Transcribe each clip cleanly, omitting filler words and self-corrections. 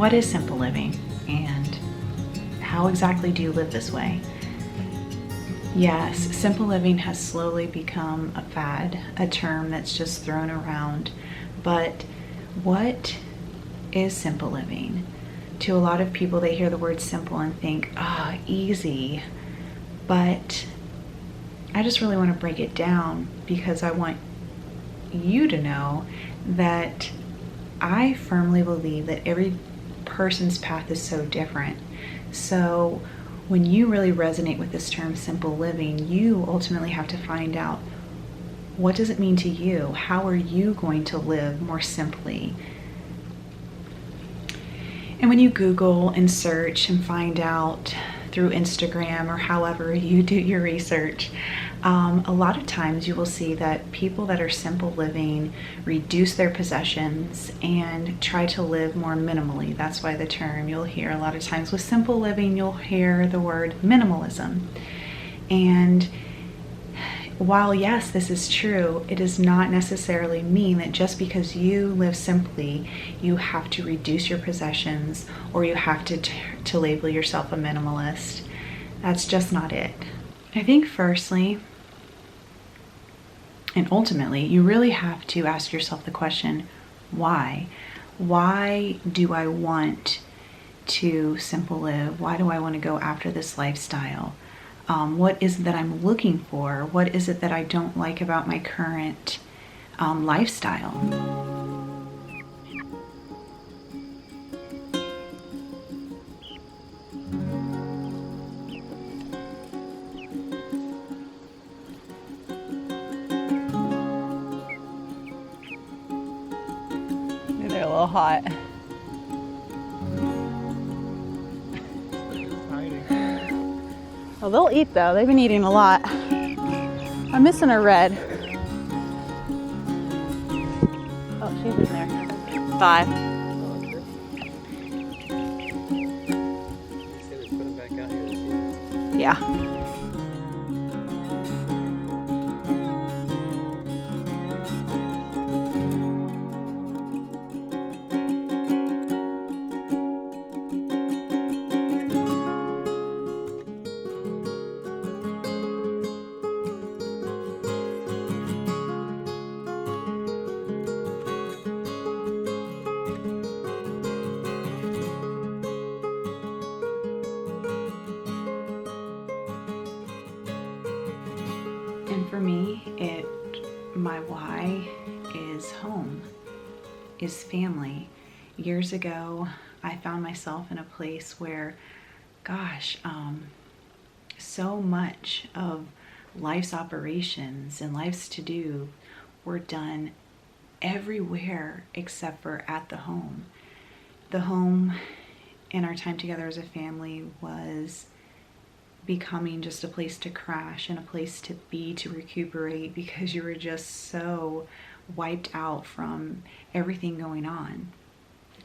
what is simple living and how exactly do you live this way? Yes, simple living has slowly become a fad, a term that's just thrown around. But what is simple living? To a lot of people, they hear the word simple and think, ah, easy. But I just really want to break it down because I want you to know that I firmly believe that every person's path is so different. So when you really resonate with this term simple living, you ultimately have to find out, what does it mean to you? How are you going to live more simply? And when you Google and search and find out through Instagram or however you do your research, a lot of times you will see that people that are simple living reduce their possessions and try to live more minimally. That's why the term you'll hear a lot of times with simple living, you'll hear the word minimalism. And while yes, this is true, it does not necessarily mean that just because you live simply, you have to reduce your possessions or you have to label yourself a minimalist. That's just not it. I think firstly, and ultimately, you really have to ask yourself the question, why? Why do I want to simple live? Why do I want to go after this lifestyle? What is it that I'm looking for? What is it that I don't like about my current lifestyle? They're a little hot. Well, they'll eat though. They've been eating a lot. I'm missing a red. Oh, she's in there. 5. Yeah. And for me, my why is home, is family. Years ago, I found myself in a place where, gosh, so much of life's operations and life's to-do were done everywhere except for at the home. The home and our time together as a family was becoming just a place to crash and a place to be, to recuperate, because you were just so wiped out from everything going on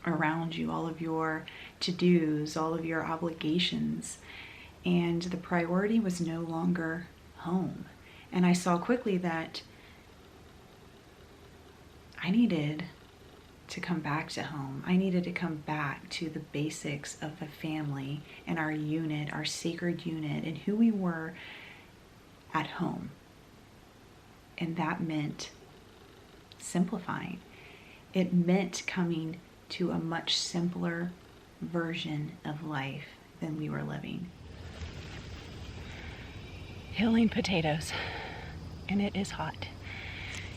around you, all of your to-dos, all of your obligations, and the priority was no longer home. And I saw quickly that I needed to come back to home. I needed to come back to the basics of the family and our unit, our sacred unit, and who we were at home. And that meant simplifying. It meant coming to a much simpler version of life than we were living. Peeling potatoes, and it is hot.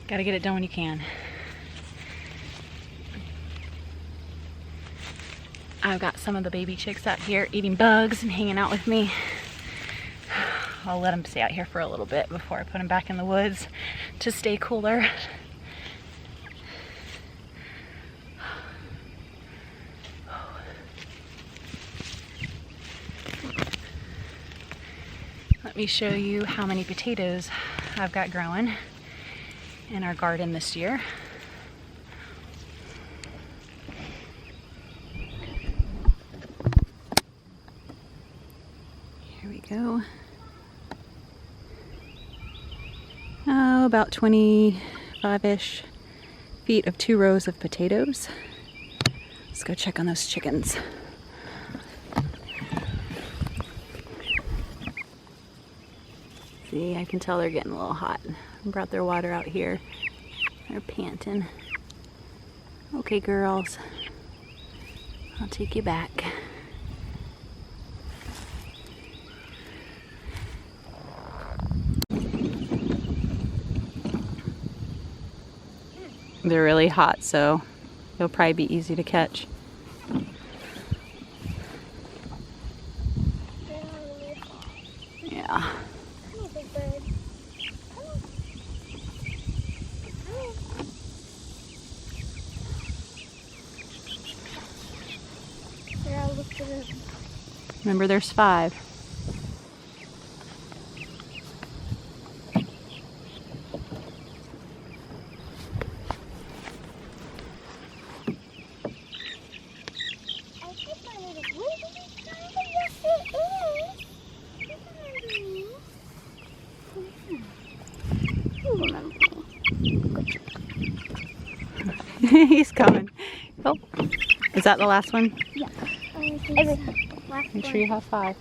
Gotta get it done when you can. I've got some of the baby chicks out here eating bugs and hanging out with me. I'll let them stay out here for a little bit before I put them back in the woods to stay cooler. Let me show you how many potatoes I've got growing in our garden this year. Here we go. Oh, about 25-ish feet of 2 rows of potatoes. Let's go check on those chickens. See, I can tell they're getting a little hot. I brought their water out here. They're panting. Okay, girls. I'll take you back. They're really hot, so they'll probably be easy to catch. Yeah. Remember, there's 5. He's coming. Oh, is that the last one? Yeah. Make sure you have 5.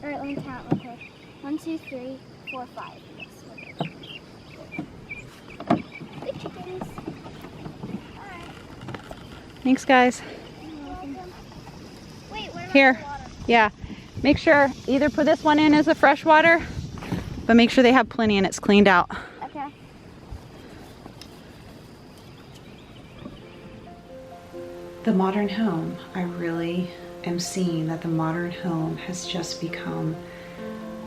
Alright, let me count real quick. 1, 2, 3, 4, 5. Yes, good chickens. Alright. Thanks, guys. You're welcome. Wait, what about Here. the water? Yeah. Make sure either put this one in as a fresh water, but make sure they have plenty and it's cleaned out. Okay. The modern home, I really am seeing that the modern home has just become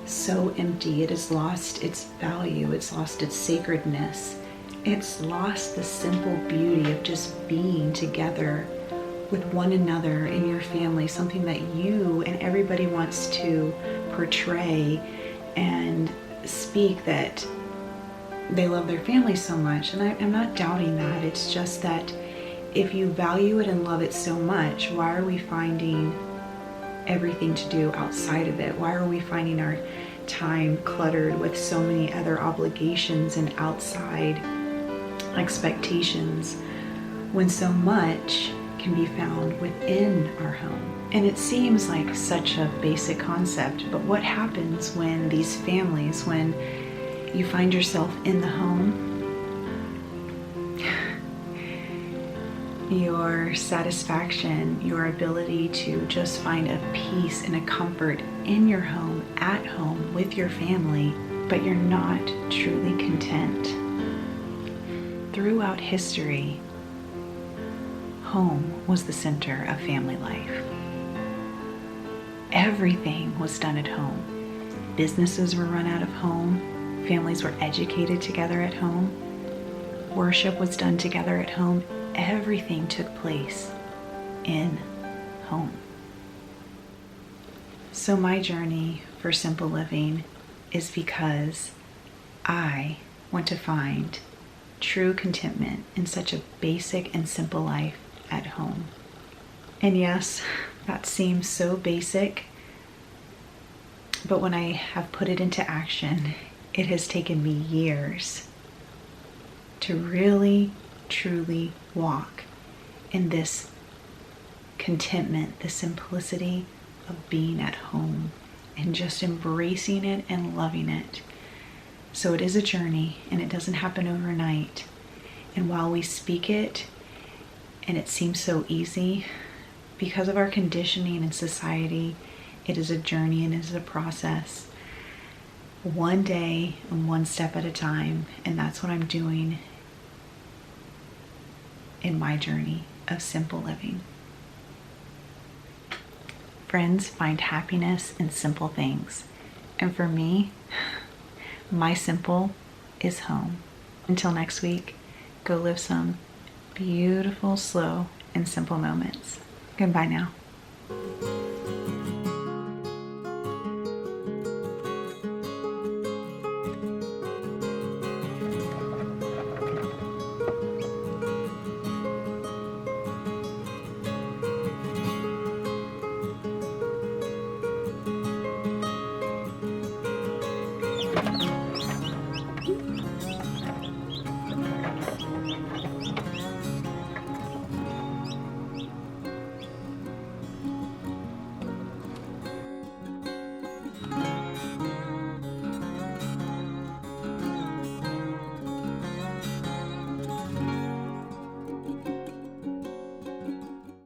so empty. It has lost its value, it's lost its sacredness, it's lost the simple beauty of just being together with one another in your family, something that you and everybody wants to portray and speak, that they love their family so much. And I'm not doubting that. It's just that if you value it and love it so much, why are we finding everything to do outside of it? Why are we finding our time cluttered with so many other obligations and outside expectations when so much can be found within our home? And it seems like such a basic concept, but what happens when these families, when you find yourself in the home, your satisfaction, your ability to just find a peace and a comfort in your home, at home, with your family, but you're not truly content. Throughout history, home was the center of family life. Everything was done at home. Businesses were run out of home. Families were educated together at home. Worship was done together at home. Everything took place in home. So my journey for simple living is because I want to find true contentment in such a basic and simple life at home. And yes, that seems so basic, but when I have put it into action, it has taken me years to really, truly walk in this contentment, the simplicity of being at home and just embracing it and loving it. So it is a journey and it doesn't happen overnight. And while we speak it and it seems so easy, because of our conditioning in society, it is a journey and it is a process. One day and one step at a time. And that's what I'm doing in my journey of simple living. Friends, find happiness in simple things. And for me, my simple is home. Until next week, go live some beautiful, slow, and simple moments. Goodbye now.